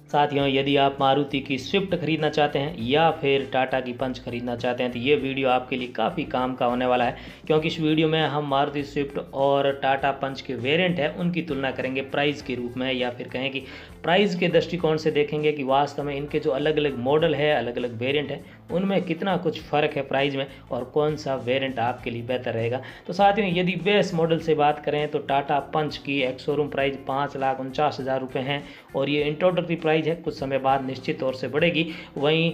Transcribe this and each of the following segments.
साथियों, यदि आप मारुति की स्विफ्ट खरीदना चाहते हैं या फिर टाटा की पंच खरीदना चाहते हैं तो ये वीडियो आपके लिए काफ़ी काम का होने वाला है, क्योंकि इस वीडियो में हम मारुति स्विफ्ट और टाटा पंच के वेरिएंट है उनकी तुलना करेंगे प्राइस के रूप में, या फिर कहें कि प्राइस के दृष्टिकोण से देखेंगे कि वास्तव में इनके जो अलग अलग मॉडल है, अलग अलग वेरिएंट है, उनमें कितना कुछ फ़र्क है प्राइस में और कौन सा वेरिएंट आपके लिए बेहतर रहेगा। तो साथियों, यदि बेस मॉडल से बात करें तो टाटा पंच की एक शोरूम प्राइस 5,49,000 रुपये हैं और ये इंट्रोडक्टरी प्राइस है, कुछ समय बाद निश्चित तौर से बढ़ेगी। वहीं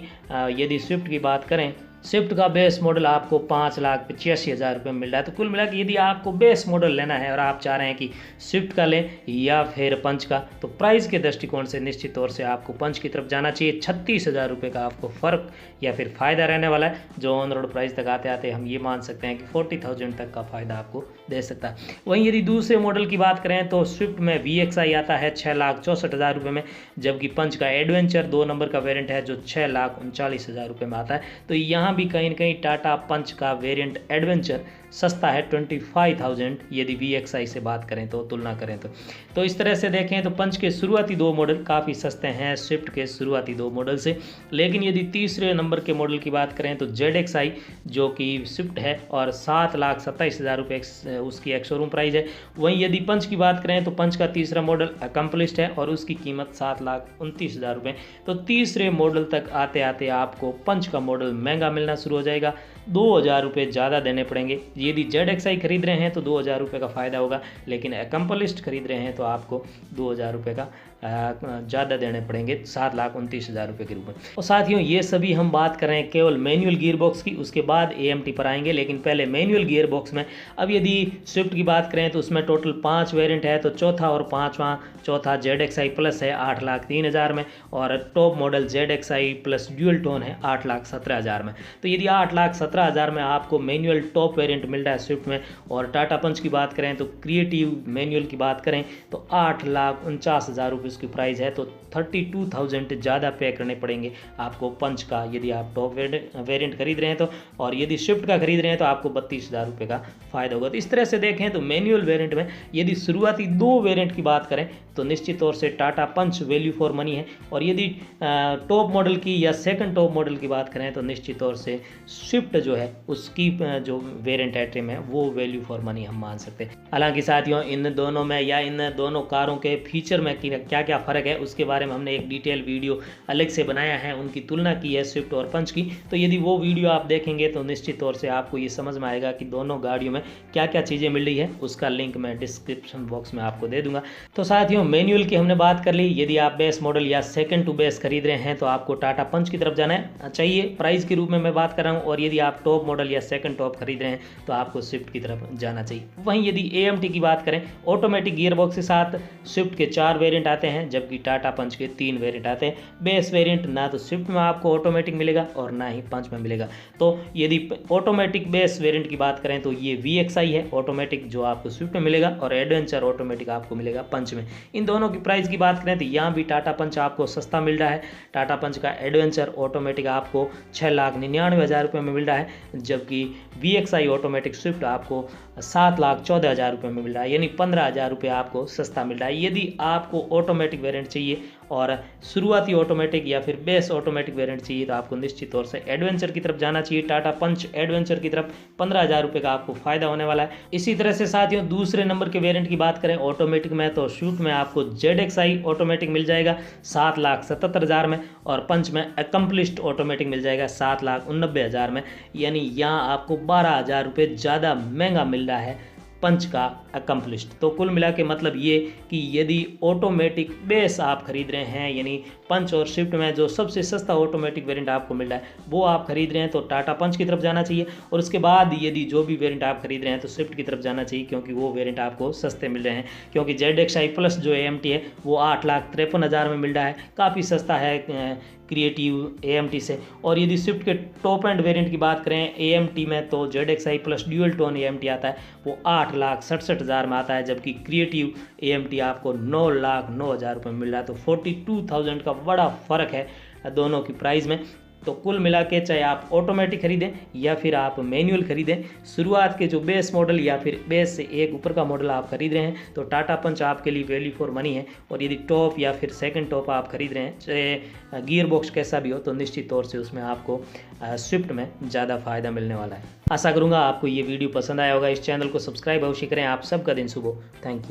यदि स्विफ्ट की बात करें, स्विफ्ट का बेस मॉडल आपको 5,85,000 रुपये में मिल रहा है। तो कुल मिला के यदि आपको बेस मॉडल लेना है और आप चाह रहे हैं कि स्विफ्ट का लें या फिर पंच का, तो प्राइस के दृष्टिकोण से निश्चित तौर से आपको पंच की तरफ जाना चाहिए। 36,000 रुपये का आपको फ़र्क या फिर फ़ायदा रहने वाला है, जो ऑन रोड प्राइस तक आते आते हम ये मान सकते हैं कि 40,000 तक का फ़ायदा आपको दे सकता है। वहीं यदि दूसरे मॉडल की बात करें तो स्विफ्ट में VXI आता है 6,64,000 रुपये में, जबकि पंच का एडवेंचर 2 नंबर का वेरिएंट है जो 6,39,000 रुपये में आता है। तो यहाँ भी कहीं न कहीं टाटा पंच का वेरिएंट एडवेंचर सस्ता है 25,000 यदि VXI से बात करें तो, तुलना करें तो इस तरह से देखें तो पंच के शुरुआती 2 मॉडल काफ़ी सस्ते हैं स्विफ्ट के शुरुआती 2 मॉडल से। लेकिन यदि तीसरे नंबर के मॉडल की बात करें तो ZXI जो कि स्विफ्ट है और 7,27,000 रुपये उसकी एक शोरूम प्राइस है। वहीं यदि पंच की बात करें तो पंच का तीसरा मॉडल अकम्पलिश्ड है और उसकी कीमत 7,29,000 रुपये। तो तीसरे मॉडल तक आते आते आपको पंच का मॉडल महंगा मिलना शुरू हो जाएगा, 2,000 रुपये ज़्यादा देने पड़ेंगे। यदि ZXI खरीद रहे हैं तो 2,000 रुपये का फ़ायदा होगा, लेकिन अकम्पलिश्ड खरीद रहे हैं तो आपको 2,000 रुपये का ज़्यादा देने पड़ेंगे, 7,29,000 रुपये के रूप में। और साथियों, ये सभी हम बात कर रहे हैं केवल मैनुअल गियर बॉक्स की, उसके बाद AMT पर आएंगे, लेकिन पहले मैनुअल गियर बॉक्स में। अब यदि स्विफ्ट की बात करें तो उसमें टोटल 5 वेरिएंट है, तो चौथा और पाँचवा, चौथा ZXI प्लस है 8,03,000 में और top model ZXI plus dual tone है 8,17,000 में। तो यदि 8,17,000 में आपको मैनुअल टॉप वेरिएंट मिल रहा है स्विफ्ट में, और टाटा पंच की बात करें तो क्रिएटिव मैनुअल की बात करें तो 8,49,000 रुपये उसकी प्राइस है। तो 32,000 ज़्यादा पे करने पड़ेंगे आपको पंच का यदि आप टॉप वेरिएंट खरीद रहे हैं तो, और यदि स्विफ्ट का खरीद रहे हैं तो आपको 32,000 रुपये का फ़ायदा होगा। तो इस तरह से देखें तो मैनुअल वेरिएंट में यदि शुरुआती 2 वेरिएंट की बात करें तो निश्चित तौर से टाटा पंच वैल्यू फॉर मनी है, और यदि टॉप मॉडल की या सेकंड टॉप मॉडल की बात करें तो निश्चित तौर से स्विफ्ट जो है उसकी जो वेरिएंट है ट्रिम है वो वैल्यू फॉर मनी हम मान सकते हैं। हालांकि साथियों, इन दोनों में या इन दोनों कारों के फीचर में क्या क्या फ़र्क है उसके बारे में हमने एक डिटेल वीडियो अलग से बनाया है, उनकी तुलना की है स्विफ्ट और पंच की। तो यदि वो वीडियो आप देखेंगे तो निश्चित तौर से आपको ये समझ में आएगा कि दोनों गाड़ियों में क्या क्या चीज़ें मिल रही है, उसका लिंक मैं डिस्क्रिप्शन बॉक्स में आपको दे दूंगा। तो साथियों, मैनुअल की हमने बात कर ली। यदि आप बेस मॉडल या सेकंड टू बेस खरीद रहे हैं तो आपको टाटा पंच की तरफ जाना चाहिए प्राइस के रूप में मैं बात कर रहा हूँ, और यदि आप टॉप मॉडल या सेकंड टॉप खरीद रहे हैं तो आपको स्विफ्ट की तरफ जाना चाहिए। वहीं यदि AMT की बात करें, ऑटोमेटिक गियर बॉक्स के साथ स्विफ्ट के 4 वेरिएंट आते हैं, जबकि टाटा पंच के 3 वेरिएंट आते हैं। बेस वेरिएंट ना तो स्विफ्ट में आपको ऑटोमेटिक मिलेगा और ना ही पंच में मिलेगा। तो यदि ऑटोमेटिक बेस वेरिएंट की बात करें तो ये VXI है ऑटोमेटिक जो आपको स्विफ्ट में मिलेगा, और एडवेंचर ऑटोमेटिक आपको मिलेगा पंच में। इन दोनों की प्राइस की बात करें तो यहाँ भी टाटा पंच आपको सस्ता मिल रहा है। टाटा पंच का एडवेंचर ऑटोमेटिक आपको 6,99,000 रुपये में मिल रहा है, जबकि VXI ऑटोमेटिक स्विफ्ट आपको 7,14,000 रुपये में मिल रहा है, यानी 15,000 रुपये आपको सस्ता मिल रहा है। यदि आपको ऑटोमेटिक वेरिएंट चाहिए और शुरुआती ऑटोमेटिक या फिर बेस ऑटोमेटिक वेरिएंट चाहिए तो आपको निश्चित तौर से एडवेंचर की तरफ जाना चाहिए। टाटा पंच एडवेंचर की तरफ 15,000 रुपये का आपको फ़ायदा होने वाला है। इसी तरह से साथियों, दूसरे नंबर के वेरिएंट की बात करें ऑटोमेटिक में तो स्विफ्ट में आपको ZXI ऑटोमेटिक मिल जाएगा 7,77,000 में, और पंच में अकम्पलिश्ड ऑटोमेटिक मिल जाएगा 7,89,000 में, यानी यहाँ आपको 12,000 रुपये ज़्यादा महंगा मिल रहा है पंच का अकम्पलिश्ड। तो कुल मिला के मतलब ये कि यदि ऑटोमेटिक बेस आप खरीद रहे हैं, यानी पंच और स्विफ्ट में जो सबसे सस्ता ऑटोमेटिक वेरिएंट आपको मिल रहा है वो आप खरीद रहे हैं तो टाटा पंच की तरफ जाना चाहिए, और उसके बाद यदि जो भी वेरिएंट आप खरीद रहे हैं तो स्विफ्ट की तरफ जाना चाहिए, क्योंकि वो वेरिएंट आपको सस्ते मिल रहे हैं। क्योंकि ZXI प्लस जो AMT है वो 8,53,000 में मिल रहा है, काफ़ी सस्ता है क्रिएटिव AMT से। और यदि स्विफ्ट के टॉप एंड वेरिएंट की बात करें AMT में तो ZXI plus dual tone AMT आता है, वो 8,67,000 में आता है, जबकि क्रिएटिव AMT आपको 9,09,000 रुपये में मिल रहा है। तो 42,000 का बड़ा फ़र्क है दोनों की प्राइस में। तो कुल मिला के चाहे आप ऑटोमेटिक खरीदें या फिर आप मैनुअल खरीदें, शुरुआत के जो बेस मॉडल या फिर बेस से एक ऊपर का मॉडल आप खरीद रहे हैं तो टाटा पंच आपके लिए वैल्यू फॉर मनी है। और यदि टॉप या फिर सेकंड टॉप आप खरीद रहे हैं, चाहे गियर बॉक्स कैसा भी हो, तो निश्चित तौर से उसमें आपको स्विफ्ट में ज़्यादा फ़ायदा मिलने वाला है। आशा करूँगा आपको ये वीडियो पसंद आया होगा। इस चैनल को सब्सक्राइब अवश्य करें। आप सबका दिन शुभ हो। Thank you.